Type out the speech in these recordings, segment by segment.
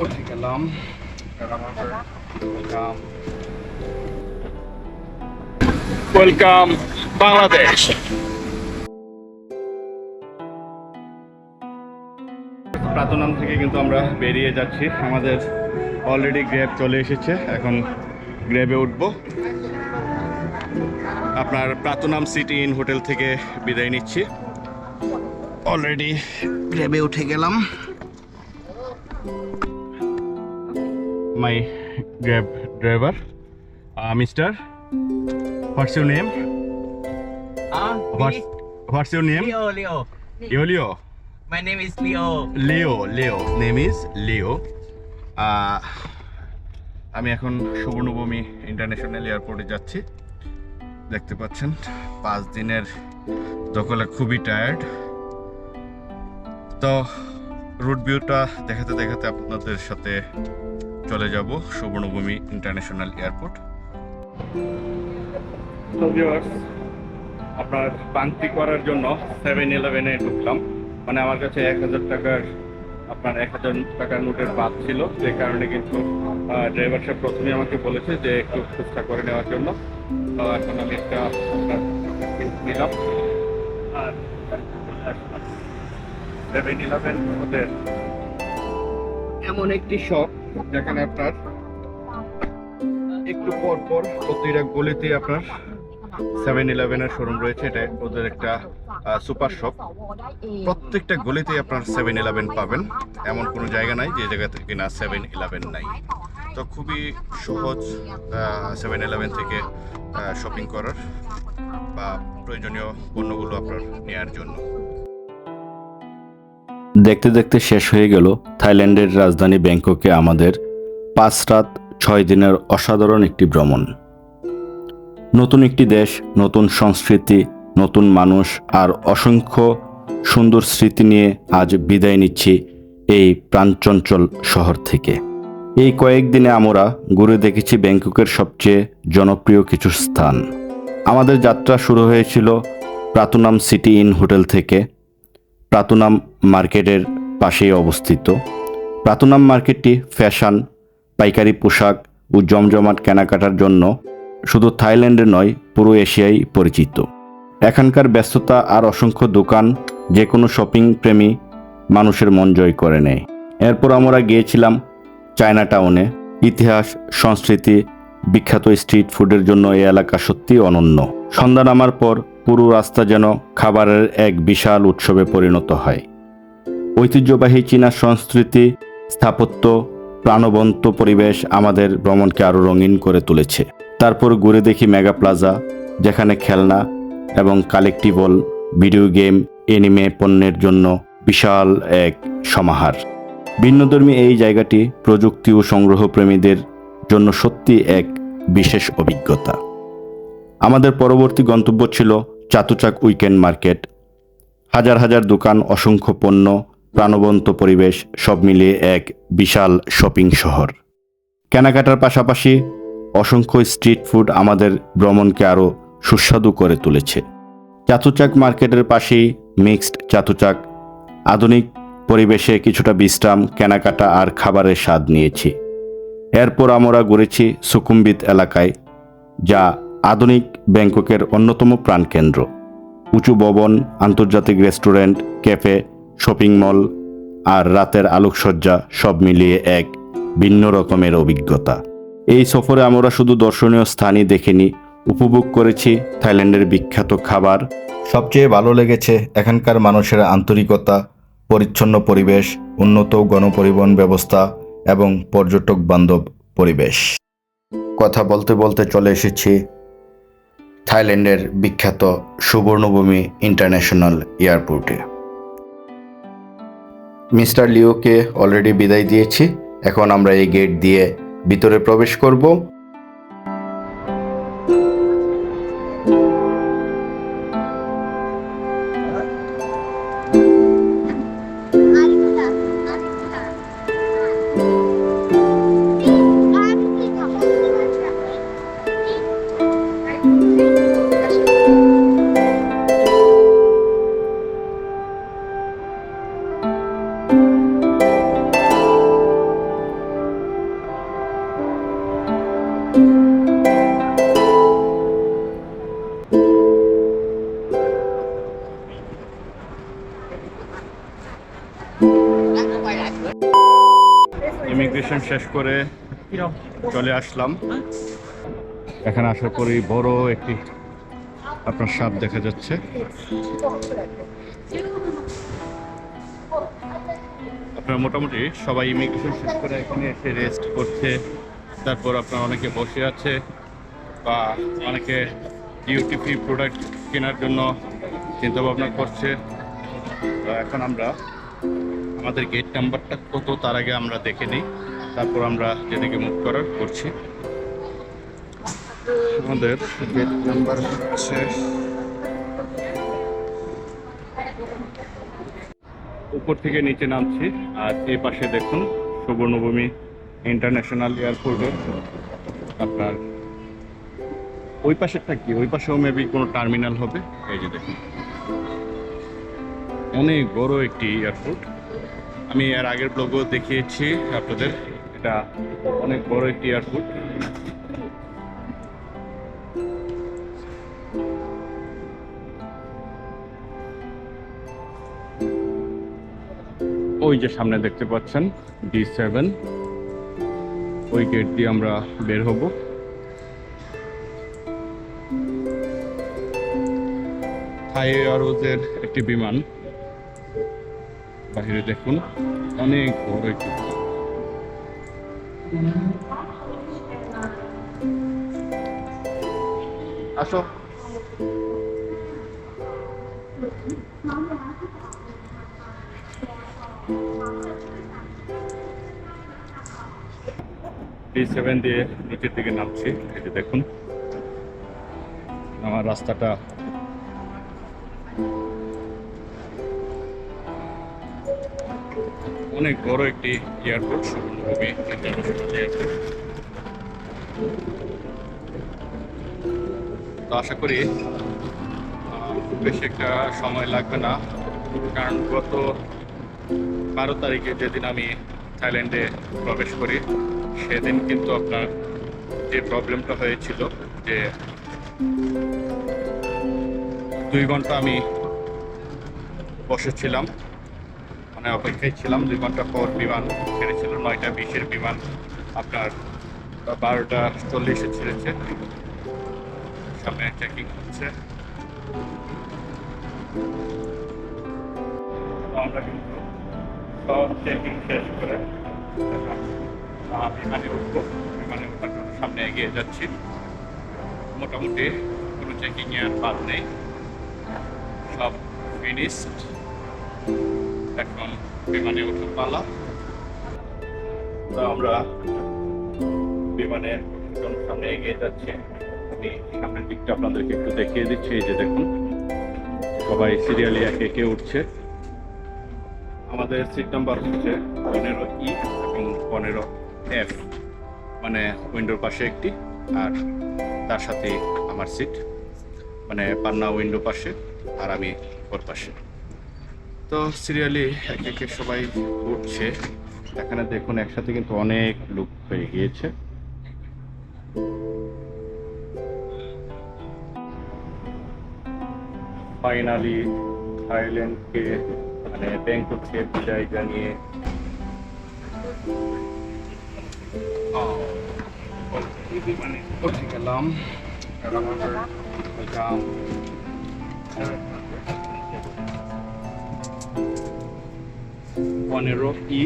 উঠে গেলাম। Welcome, welcome Bangladesh. প্রাতনাম থেকে কিন্তু আমরা বেরিয়ে যাচ্ছি। আমাদের অলরেডি গ্র্যাব চলে এসেছে, এখন গ্র্যাবে উঠব। আপনার প্রাতনাম সিটি ইন হোটেল থেকে বিদায় নিচ্ছি। অলরেডি গ্র্যাবে উঠে গেলাম। My Grab driver, mister, what's your name? What's your name? Leo. Leo. My name is Leo. Leo. Name is Leo. আমি এখন সুবর্ণভূমি ইন্টারন্যাশনাল এয়ারপোর্টে যাচ্ছি। দেখতে পাচ্ছেন 5 দিনের দখলে খুবই টায়ার্ড। তো রুট ভিউটা দেখাতে দেখাতে আপনাদের সাথে চলে যাব সুবর্ণভূমি ইন্টারন্যাশনাল এয়ারপোর্ট। তো ভিউয়ার্স, আপনার বাংতি করার জন্য 7-Eleven ঢুকলাম। মানে আমার কাছে 1000 টাকার আপনার 1000 টাকার নোটের বাদ ছিল, যে কারণে কিন্তু ড্রাইভার সাহেব প্রথমেই আমাকে বলেছে যে একটু খুচরা করে নেওয়ার জন্য। তো এখন আমি একটা নিলাম। আর 7-Eleven ওদের এমন একটি শপ যেখানে আপনার একটু পর পর প্রতিটা গলিতে আপনার 7-Eleven শোরুম রয়েছে। এটা ওদের একটা সুপার শপ। প্রত্যেকটা গলিতেই আপনার 7-Eleven পাবেন, এমন কোনো জায়গা নাই যে জায়গা থেকে না 7-Eleven নাই। তো খুবই সহজ 7-Eleven থেকে শপিং করার বা প্রয়োজনীয় পণ্যগুলো আপনার নেওয়ার জন্য। দেখতে দেখতে শেষ হয়ে গেল থাইল্যান্ডের রাজধানী ব্যাংককে আমাদের 5 রাত 6 দিনের অসাধারণ একটি ভ্রমণ। নতুন একটি দেশ, নতুন সংস্কৃতি, নতুন মানুষ আর অসংখ্য সুন্দর স্মৃতি নিয়ে আজ বিদায় নিচ্ছি এই প্রাণচঞ্চল শহর থেকে। এই কয়েকদিনে আমরা ঘুরে দেখেছি ব্যাংককের সবচেয়ে জনপ্রিয় কিছু স্থান। আমাদের যাত্রা শুরু হয়েছিল প্রাতনাম সিটি ইন হোটেল থেকে। প্রাতনাম মার্কেটের পাশেই অবস্থিত। প্রাতনাম মার্কেটটি ফ্যাশন, পাইকারি পোশাক ও জমজমাট কেনাকাটার জন্য শুধু থাইল্যান্ডে নয়, পুরো এশিয়ায় পরিচিত। এখানকার ব্যস্ততা আর অসংখ্য দোকান যে কোনো শপিং প্রেমী মানুষের মন জয় করে নেয়। এরপর আমরা গিয়েছিলাম চায়না টাউনে। ইতিহাস, সংস্কৃতি, বিখ্যাত স্ট্রিট ফুডের জন্য এই এলাকা সত্যিই অনন্য। সন্ধ্যা নামার পর পুরো রাস্তা যেন খাবারের এক বিশাল উৎসবে পরিণত হয়। ঐতিহ্যবাহী চীনা সংস্কৃতি, স্থাপত্য, প্রাণবন্ত পরিবেশ আমাদের ভ্রমণকে আরও রঙিন করে তুলেছে। তারপর ঘুরে দেখি মেগা প্লাজা, যেখানে খেলনা এবং কালেক্টিবল, ভিডিও গেম, এনিমে পণ্যের জন্য বিশাল এক সমাহার। ভিন্নধর্মী এই জায়গাটি প্রযুক্তি ও সংগ্রহ প্রেমীদের জন্য সত্যি এক বিশেষ অভিজ্ঞতা। আমাদের পরবর্তী গন্তব্য ছিল চাতুচাক উইকেন্ড মার্কেট। হাজার হাজার দোকান, অসংখ্য পণ্য, প্রাণবন্ত পরিবেশ, সব মিলিয়ে এক বিশাল শপিং শহর। কেনাকাটার পাশাপাশি অসংখ্য স্ট্রিট ফুড আমাদের ভ্রমণকে আরও সুস্বাদু করে তুলেছে। চাতুচাক মার্কেটের পাশেই মিক্সড চাতুচাক। আধুনিক পরিবেশে কিছুটা বিশ্রাম, কেনাকাটা আর খাবারের স্বাদ নিয়েছি। এরপর আমরা ঘুরেছি সুকুমবিত এলাকায়, যা আধুনিক ব্যাংককের অন্যতম প্রাণকেন্দ্র। উঁচু ভবন, আন্তর্জাতিক রেস্টুরেন্ট, ক্যাফে, শপিং মল আর রাতের আলোকসজ্জা সব মিলিয়ে এক ভিন্ন রকমের অভিজ্ঞতা। এই সফরে আমরা শুধু দর্শনীয় স্থানই দেখিনি, উপভোগ করেছি থাইল্যান্ডের বিখ্যাত খাবার। সবচেয়ে ভালো লেগেছে এখানকার মানুষের আন্তরিকতা, পরিচ্ছন্ন পরিবেশ, উন্নত গণপরিবহন ব্যবস্থা এবং পর্যটক বান্ধব পরিবেশ। কথা বলতে বলতে চলে এসেছি থাইল্যান্ডের বিখ্যাত সুবর্ণভূমি ইন্টারন্যাশনাল এয়ারপোর্টে। মিস্টার লিওকে অলরেডি বিদায় দিয়েছি। এখন আমরা এই গেট দিয়ে ভিতরে প্রবেশ করব। ইমিগ্রেশন শেষ করে চলে আসলাম। এখানে আসার পরেই বড় একটি আপনার সাপ দেখা যাচ্ছে। আপনার মোটামুটি সবাই ইমিগ্রেশন শেষ করে এখানে এসে রেস্ট করছে। তারপর আপনার অনেকে বসে আছে বা অনেকে ডিউটি ফ্রি প্রোডাক্ট কেনার জন্য চিন্তা ভাবনা করছে। তো এখন আমরা আমাদের গেট নাম্বারটা কত তার আগে আমরা দেখে নিই, তারপর আমরা যেদিকে মুভ করার করছি। আমাদের গেট নাম্বার হচ্ছে উপর থেকে নিচে নামছি। আর এই পাশে দেখুন সুবর্ণভূমি ইন্টারন্যাশনাল এয়ারপোর্টে আপনার ওই পাশেরটা কি, ওই পাশেও মেবি কোনো টার্মিনাল হবে। এই যে দেখুন অনেক বড় একটি এয়ারপোর্ট। আমি এর আগের ব্লগও দেখিয়েছি আপনাদের, এটা অনেক বড় একটি এয়ারপোর্ট। ওই যে সামনে দেখতে পাচ্ছেন D7, ওই গেট দিয়ে আমরা বের হব। থাই এয়ারওয়েজের একটি বিমান, বাহিরে দেখুন অনেক বড় একটি। আসো। D7 দিয়ে নিচের দিকে নামছি। এই যে দেখুন আমার রাস্তাটা অনেক বড় একটি এয়ারপোর্ট, সুবর্ণভূমি ইন্টারন্যাশনাল এয়ারপোর্ট। তো আশা করি খুব বেশি একটা সময় লাগবে না, কারণ গত 12 তারিখে যেদিন আমি থাইল্যান্ডে প্রবেশ করি সেদিন কিন্তু আপনার যে প্রবলেমটা হয়েছিল যে 2 ঘন্টা আমি বসেছিলাম, মানে অপেক্ষায় ছিলাম। 2 ঘন্টা পর বিমান ছেড়েছিল, 9টা 20-এর বিমান আপনার 12টা 40-এ ছেড়েছে। সামনে চেকিং হচ্ছে। আমরা কিন্তু সব চেকিং শেষ করে বিমানে উঠবো। বিমানে ওঠার জন্য সামনে এগিয়ে যাচ্ছি। মোটামুটি কোনো চেকিং আর বাদ নেই, সব ফিনিশড। এখন বিমানে ওঠার পালা। তো আমরা বিমানের সামনে এগিয়ে যাচ্ছি। আমি সামনের দিকটা আপনাদেরকে একটু দেখিয়ে দিচ্ছি। এই যে দেখুন সবাই সিরিয়ালি একে একে উঠছে। আমাদের সিট নাম্বার হচ্ছে 15E এবং 15F, মানে উইন্ডোর পাশে একটি, আর তার সাথে আমার সিট, মানে পান্না উইন্ডো পাশে আর আমি ওর পাশে। তো সিরিয়ালি একে একে সবাই উঠছে। এখানে দেখুন একসাথে কিন্তু অনেক লোক হয়ে গিয়েছে। ফাইনালি থাইল্যান্ডকে মানে ব্যাংককে বিদায় জানিয়ে মানে উঠে গেলাম। 15E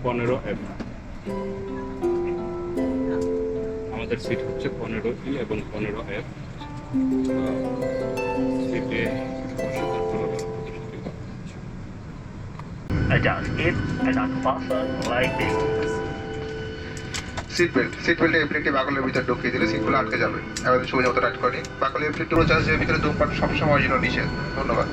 15F, আমাদের সিট হচ্ছে 15E এবং 15F। সিটে Adjust it and unfasten lighting. Seat belt এপ্লিকটি বাকলের ভিতরে ঢুকিয়ে দিলে সিটগুলো আটকে যাবে। এবার সুবিধা মতো টাইট করে নিন। বাকলের এপ্লিকটি চার্জের ভিতরে ধূমপান সবসময় জন্য নিষেধ। ধন্যবাদ।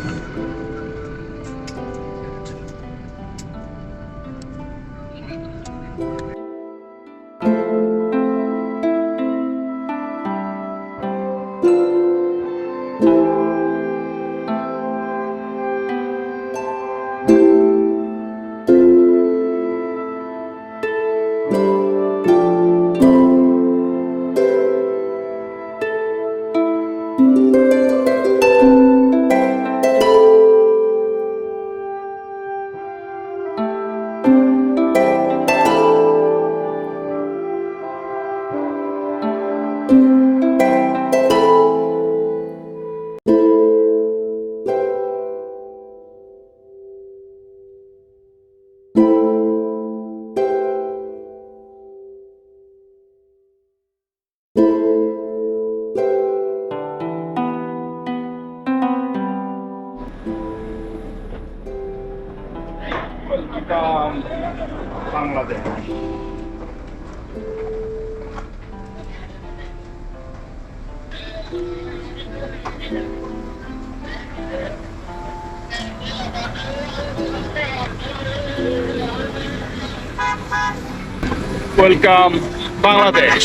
Welcome Bangladesh. Welcome Bangladesh.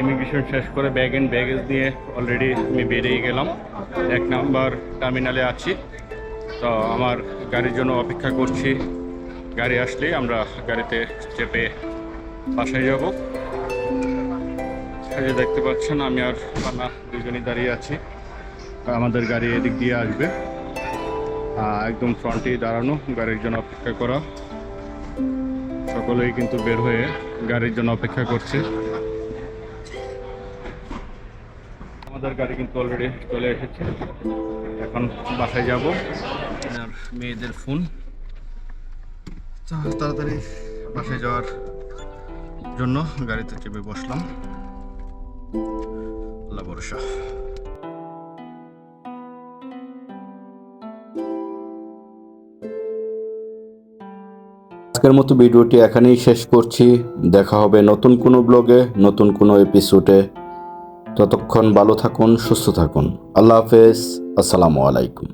Immigration শেষ করে ব্যাগ এন্ড ব্যাগেজ দিয়ে অলরেডি আমি বেরিয়ে গেলাম। 1 নম্বর টার্মিনালে আছি। তো আমার গাড়ির জন্য অপেক্ষা করছি। গাড়ি আসলেই আমরা গাড়িতে চেপে বাসায় যাব। এই যে দেখতে পাচ্ছেন আমি আর পান্না দুজনই দাঁড়িয়ে আছি। আমাদের গাড়ি এদিক দিয়ে আসবে। একদম ফ্রন্টেই দাঁড়ানো, গাড়ির জন্য অপেক্ষা করা। সকলেই কিন্তু বের হয়ে গাড়ির জন্য অপেক্ষা করছে। আমাদের গাড়ি কিন্তু অলরেডি চলে এসেছে। এখন বাসায় যাব। আর মেয়েদের ফোন, তাড়াতাড়ি বাসায় যাওয়ার জন্য গাড়িতে চেপে বসলাম। আল্লাহ ভরসা। আজকের মতো ভিডিওটি এখানেই শেষ করছি। দেখা হবে নতুন কোনো ব্লগে, নতুন কোনো এপিসোডে। ততক্ষণ ভালো থাকুন, সুস্থ থাকুন। আল্লাহ হাফেজ। আসসালামু আলাইকুম।